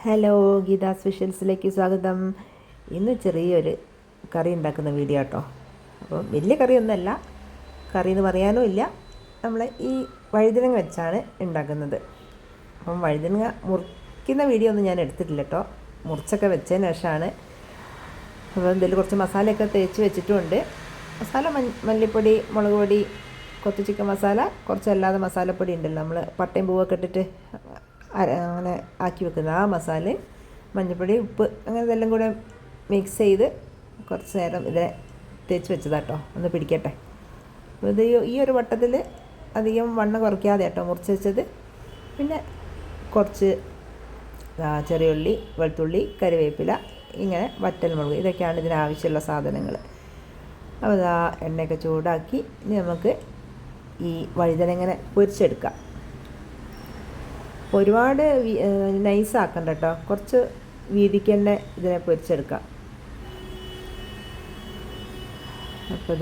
Hello, Gita സ്പെഷ്യൽസിലേക്ക് സ്വാഗതം. ഇന്ന് ചെറിയൊരു കറി ഉണ്ടാക്കുന്ന വീഡിയോ കേട്ടോ. അപ്പോൾ വലിയ കറിയൊന്നുമല്ല, കറി എന്ന് പറയാനും ഇല്ല. നമ്മൾ ഈ വഴുതനങ്ങ വെച്ചാണ് ഉണ്ടാക്കുന്നത്. അപ്പം വഴുതനങ്ങ മുറിക്കുന്ന വീഡിയോ ഒന്നും ഞാൻ എടുത്തിട്ടില്ല കേട്ടോ. മുറിച്ചൊക്കെ വെച്ചതിന് ശേഷമാണ്. അപ്പോൾ എന്തെങ്കിലും കുറച്ച് മസാലയൊക്കെ തേച്ച് വെച്ചിട്ടുമുണ്ട്. മസാല മല്ലിപ്പൊടി, മുളക് പൊടി, കൊത്തി ചിക്കൻ മസാല, കുറച്ച് അല്ലാതെ മസാലപ്പൊടി ഉണ്ടല്ലോ, നമ്മൾ പട്ടയും പൂവൊക്കെ ഇട്ടിട്ട് അങ്ങനെ ആക്കി വെക്കുന്ന ആ മസാലയും മഞ്ഞൾപ്പൊടി, ഉപ്പ്, അങ്ങനെ ഇതെല്ലാം കൂടെ മിക്സ് ചെയ്ത് കുറച്ച് നേരം ഇതിനെ തേച്ച് വെച്ചതാട്ടോ, ഒന്ന് പിടിക്കട്ടെ. ഇത് ഈ ഒരു വട്ടത്തിൽ അധികം വണ്ണം കുറയ്ക്കാതെ കേട്ടോ മുറിച്ച് വെച്ചത്. പിന്നെ കുറച്ച് ചെറിയ ഉള്ളി, വെളുത്തുള്ളി, കറിവേപ്പില, ഇങ്ങനെ വറ്റൽമുളക്, ഇതൊക്കെയാണ് ഇതിനാവശ്യമുള്ള സാധനങ്ങൾ. അപ്പോൾ എണ്ണയൊക്കെ ചൂടാക്കി ഇനി നമുക്ക് ഈ വഴുതനങ്ങനെ പൊരിച്ചെടുക്കാം. ഒരുപാട് നൈസാക്കണ്ട കേട്ടോ, കുറച്ച് വീതിക്ക് തന്നെ ഇതിനെ പൊരിച്ചെടുക്കാം. അപ്പോൾ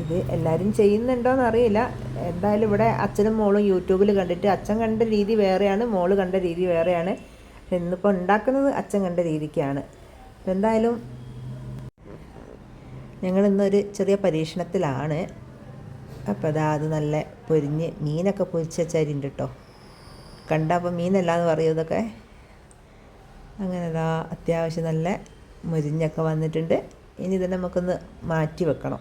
ഇത് എല്ലാവരും ചെയ്യുന്നുണ്ടോയെന്ന് അറിയില്ല. എന്തായാലും ഇവിടെ അച്ഛനും മോളും യൂട്യൂബിൽ കണ്ടിട്ട്, അച്ഛൻ കണ്ട രീതി വേറെയാണ്, മോള് കണ്ട രീതി വേറെയാണ്. ഇന്നിപ്പോൾ ഉണ്ടാക്കുന്നത് അച്ഛൻ കണ്ട രീതിക്കാണ്. എന്തായാലും ഞങ്ങളിന്നൊരു ചെറിയ പരീക്ഷണത്തിലാണ്. അപ്പോൾ അത് നല്ല പൊരിഞ്ഞ് മീനൊക്കെ പൊരിച്ച് വെച്ചാലുണ്ട് കേട്ടോ. കണ്ടപ്പോൾ മീനല്ലാന്ന് പറയും ഇതൊക്കെ. അങ്ങനെ അത്യാവശ്യം നല്ല മുരിഞ്ഞൊക്കെ വന്നിട്ടുണ്ട്. ഇനി ഇതിനെ നമുക്കൊന്ന് മാറ്റി വെക്കണം.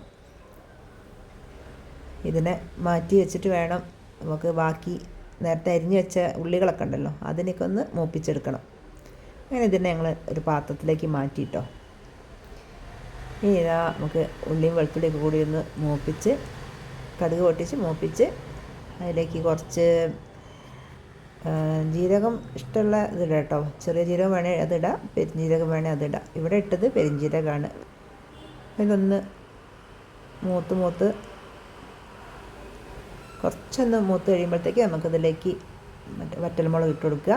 ഇതിനെ മാറ്റി വെച്ചിട്ട് വേണം നമുക്ക് ബാക്കി നേരത്തെ അരിഞ്ഞ് വെച്ച ഉള്ളികളൊക്കെ ഉണ്ടല്ലോ, അതിനൊക്കെ ഒന്ന് മൂപ്പിച്ചെടുക്കണം. അങ്ങനെ ഇതിനെ ഞങ്ങൾ ഒരു പാത്രത്തിലേക്ക് മാറ്റിയിട്ടോ. ഇനി നമുക്ക് ഉള്ളിയും വെളുത്തുള്ളിയൊക്കെ കൂടി ഒന്ന് മൂപ്പിച്ച്, കടുക് പൊട്ടിച്ച് മൂപ്പിച്ച്, അതിലേക്ക് കുറച്ച് ജീരകം ഇഷ്ടമുള്ള ഇതിടാം കേട്ടോ. ചെറിയ ജീരകം വേണേൽ അതിടാം, പെരിഞ്ജീരകം വേണേൽ അതിടാം. ഇവിടെ ഇട്ടത് പെരിഞ്ജീരകമാണ്. ഇതൊന്ന് മൂത്ത് കുറച്ചൊന്ന് മൂത്ത് കഴിയുമ്പോഴത്തേക്ക് നമുക്കതിലേക്ക് വറ്റൽമുളക് ഇട്ട് കൊടുക്കുക.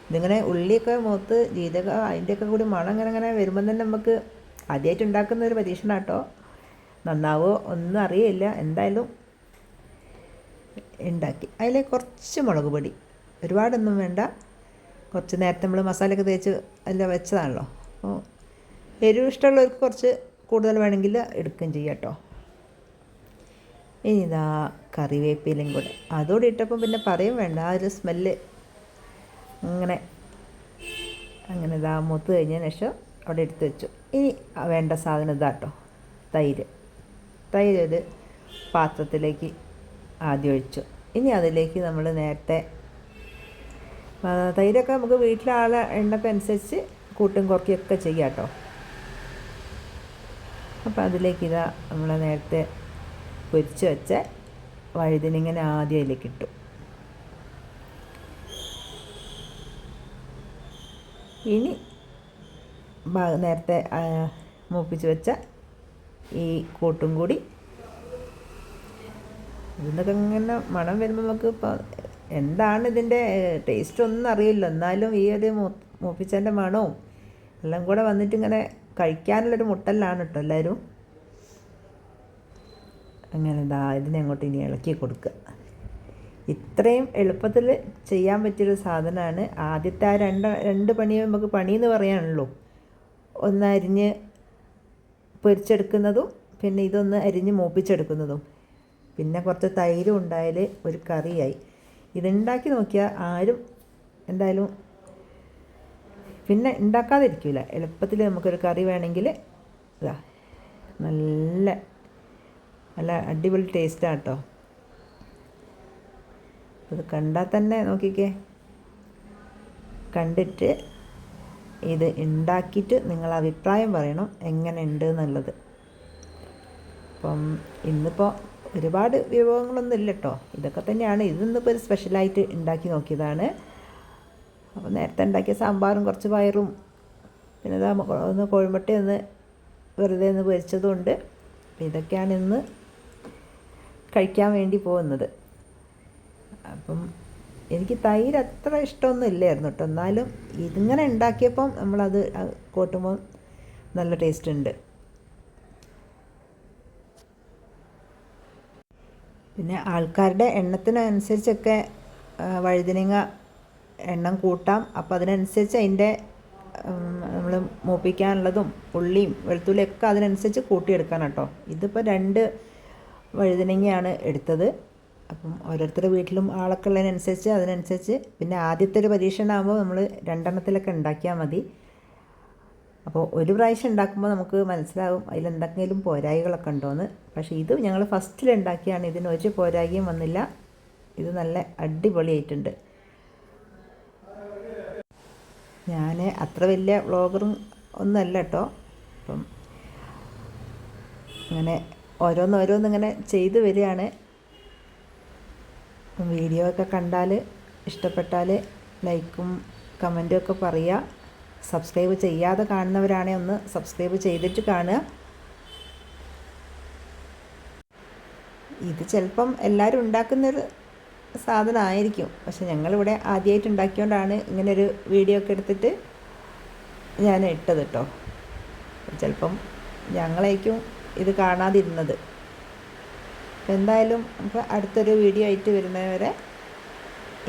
ഇതിങ്ങനെ ഉള്ളിയൊക്കെ മൂത്ത് ജീരകം അതിൻ്റെയൊക്കെ കൂടി മണം അങ്ങനെ വരുമ്പം തന്നെ നമുക്ക് ആദ്യമായിട്ട് ഉണ്ടാക്കുന്ന ഒരു പരീക്ഷണം കേട്ടോ. നന്നാവോ ഒന്നും അറിയില്ല, എന്തായാലും ഉണ്ടാക്കി. അതിലേക്ക് കുറച്ച് മുളക് പൊടി, ഒരുപാടൊന്നും വേണ്ട. കുറച്ച് നേരത്തെ നമ്മൾ മസാലയൊക്കെ തേച്ച് എല്ലാം വെച്ചതാണല്ലോ. അപ്പോൾ എരിവ് ഇഷ്ടമുള്ളവർക്ക് കുറച്ച് കൂടുതൽ വേണമെങ്കിൽ എടുക്കുകയും ചെയ്യാം കേട്ടോ. ഇനി കറിവേപ്പിലയും കൂടെ അതോടെ ഇട്ടപ്പം പിന്നെ പറയും വേണ്ട, ആ ഒരു സ്മെല്ല് അങ്ങനെ മൂത്ത് കഴിഞ്ഞതിന് ശേഷം അവിടെ എടുത്ത് വെച്ചു. ഇനി വേണ്ട സാധനം കേട്ടോ, തൈര് ഒരു പാത്രത്തിലേക്ക് ആദ്യം ഒഴിച്ചു. ഇനി അതിലേക്ക് നമ്മൾ നേരത്തെ തൈരൊക്കെ നമുക്ക് വീട്ടിലെ എണ്ണയ്ക്ക് അനുസരിച്ച് കൂട്ടും കുറയ്ക്കുകയൊക്കെ ചെയ്യാം കേട്ടോ. അപ്പോൾ അതിലേക്ക് നമ്മൾ നേരത്തെ പൊരിച്ച് വെച്ച വഴുതനങ്ങനെ ആദ്യം അതിലേക്ക് ഇട്ടു. ഇനി നേരത്തെ മൂപ്പിച്ച് വെച്ച ഈ കൂട്ടും കൂടി ഇതിന്നൊക്കെ ഇങ്ങനെ മണം വരുമ്പോൾ നമുക്ക് ഇപ്പോൾ എന്താണ് ഇതിൻ്റെ ടേസ്റ്റ് ഒന്നും അറിയില്ല. എന്നാലും ഈ ഒരു മൂപ്പിച്ചതിൻ്റെ മണവും എല്ലാം കൂടെ വന്നിട്ട് ഇങ്ങനെ കഴിക്കാനുള്ളൊരു മുട്ടലാണ് കേട്ടോ എല്ലാവരും. അങ്ങനെ ഇതിനെ അങ്ങോട്ട് ഇനി ഇളക്കി കൊടുക്കുക. ഇത്രയും എളുപ്പത്തിൽ ചെയ്യാൻ പറ്റിയൊരു സാധനമാണ്. ആദ്യത്തെ ആ രണ്ട് പണിയും നമുക്ക് പണിയെന്ന് പറയാനുള്ളൂ. ഒന്ന് അരിഞ്ഞ് പൊരിച്ചെടുക്കുന്നതും പിന്നെ ഇതൊന്ന് അരിഞ്ഞ് മൂപ്പിച്ചെടുക്കുന്നതും, പിന്നെ കുറച്ച് തൈരും ഉണ്ടായാൽ ഒരു കറിയായി. ഇതുണ്ടാക്കി നോക്കിയാൽ ആരും എന്തായാലും പിന്നെ ഉണ്ടാക്കാതിരിക്കില്ല. എളുപ്പത്തിൽ നമുക്കൊരു കറി വേണമെങ്കിൽ നല്ല അടിപൊളി ടേസ്റ്റാണ് കേട്ടോ. ഇത് കണ്ടാൽ തന്നെ നോക്കിക്കേ, കണ്ടിട്ട് ഇത് ഉണ്ടാക്കിയിട്ട് നിങ്ങൾ അഭിപ്രായം പറയണം എങ്ങനെ ഉണ്ട് എന്നുള്ളത്. അപ്പം ഇന്നിപ്പോൾ ഒരുപാട് വിഭവങ്ങളൊന്നും ഇല്ല കേട്ടോ, ഇതൊക്കെ തന്നെയാണ്. ഇതിന്നിപ്പോൾ ഒരു സ്പെഷ്യലായിട്ട് ഉണ്ടാക്കി നോക്കിയതാണ്. അപ്പോൾ നേരത്തെ ഉണ്ടാക്കിയ സാമ്പാറും കുറച്ച് പയറും പിന്നെ ഒന്ന് കോഴിമുട്ടയൊന്ന് വെറുതെ ഒന്ന് പൊരിച്ചതുകൊണ്ട്. അപ്പോൾ ഇതൊക്കെയാണ് ഇന്ന് കഴിക്കാൻ വേണ്ടി പോകുന്നത്. അപ്പം എനിക്ക് തൈര് അത്ര ഇഷ്ടമൊന്നും ഇല്ലായിരുന്നു കേട്ടോ, എന്നാലും ഇതിങ്ങനെ ഉണ്ടാക്കിയപ്പം നമ്മളത് കൂട്ടുമ്പോൾ നല്ല ടേസ്റ്റ് ഉണ്ട്. പിന്നെ ആൾക്കാരുടെ എണ്ണത്തിനനുസരിച്ചൊക്കെ വഴുതനങ്ങ എണ്ണം കൂട്ടാം. അപ്പോൾ അതിനനുസരിച്ച് അതിൻ്റെ നമ്മൾ മൂപ്പിക്കാനുള്ളതും ഉള്ളിയും വെളുത്തുള്ളിയൊക്കെ അതിനനുസരിച്ച് കൂട്ടിയെടുക്കണം കേട്ടോ. ഇതിപ്പോൾ 2 വഴുതനങ്ങയാണ് എടുത്തത്. അപ്പം ഓരോരുത്തരുടെ വീട്ടിലും ആളൊക്കെ ഉള്ളതിനനുസരിച്ച് അതിനനുസരിച്ച്. പിന്നെ ആദ്യത്തെ ഒരു പരീക്ഷണമാകുമ്പോൾ നമ്മൾ 2 എണ്ണത്തിലൊക്കെ ഉണ്ടാക്കിയാൽ മതി. അപ്പോൾ ഒരു പ്രാവശ്യം ഉണ്ടാക്കുമ്പോൾ നമുക്ക് മനസ്സിലാവും അതിലെന്തെങ്കിലും പോരായികളൊക്കെ ഉണ്ടോയെന്ന്. പക്ഷേ ഇത് ഞങ്ങൾ ഫസ്റ്റിൽ ഉണ്ടാക്കിയാണ്, ഇതിന് ഒരു പോരായികയും വന്നില്ല. ഇത് നല്ല അടിപൊളിയായിട്ടുണ്ട്. ഞാൻ അത്ര വലിയ വ്ളോഗറും ഒന്നുമല്ല കേട്ടോ. അപ്പം അങ്ങനെ ഓരോന്നിങ്ങനെ ചെയ്തു വരികയാണ്. വീഡിയോ ഒക്കെ കണ്ടാൽ ഇഷ്ടപ്പെട്ടാൽ ലൈക്കും കമൻറ്റും ഒക്കെ പറയുക. സബ്സ്ക്രൈബ് ചെയ്യാതെ കാണുന്നവരാണെങ്കിൽ ഒന്ന് സബ്സ്ക്രൈബ് ചെയ്തിട്ട് കാണുക. ഇത് ചിലപ്പം എല്ലാവരും ഉണ്ടാക്കുന്നൊരു സാധനമായിരിക്കും. പക്ഷെ ഞങ്ങളിവിടെ ആദ്യമായിട്ട് ഉണ്ടാക്കിയോണ്ടാണ് ഇങ്ങനൊരു വീഡിയോ ഒക്കെ എടുത്തിട്ട് ഞാൻ ഇട്ടത് കേട്ടോ. ചിലപ്പം ഞങ്ങളേക്കും ഇത് കാണാതിരുന്നത്. എന്തായാലും നമുക്ക് അടുത്തൊരു വീഡിയോ ആയിട്ട് വരുന്നവരെ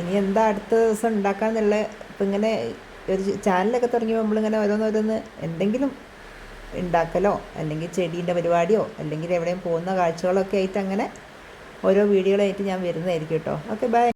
ഇനി എന്താ അടുത്ത ദിവസം ഉണ്ടാക്കാന്നുള്ള. ഇപ്പം ഇങ്ങനെ ഒരു ചാനലൊക്കെ തുടങ്ങിയപ്പോൾ നമ്മളിങ്ങനെ ഓരോന്നോരോന്ന് എന്തെങ്കിലും ഉണ്ടാക്കലോ അല്ലെങ്കിൽ ചെടീൻ്റെ പരിപാടിയോ അല്ലെങ്കിൽ എവിടെയും പോകുന്ന കാഴ്ചകളൊക്കെ ആയിട്ട് അങ്ങനെ ഓരോ വീഡിയോകളായിട്ട് ഞാൻ വരുന്നതായിരിക്കും കേട്ടോ. Okay, by.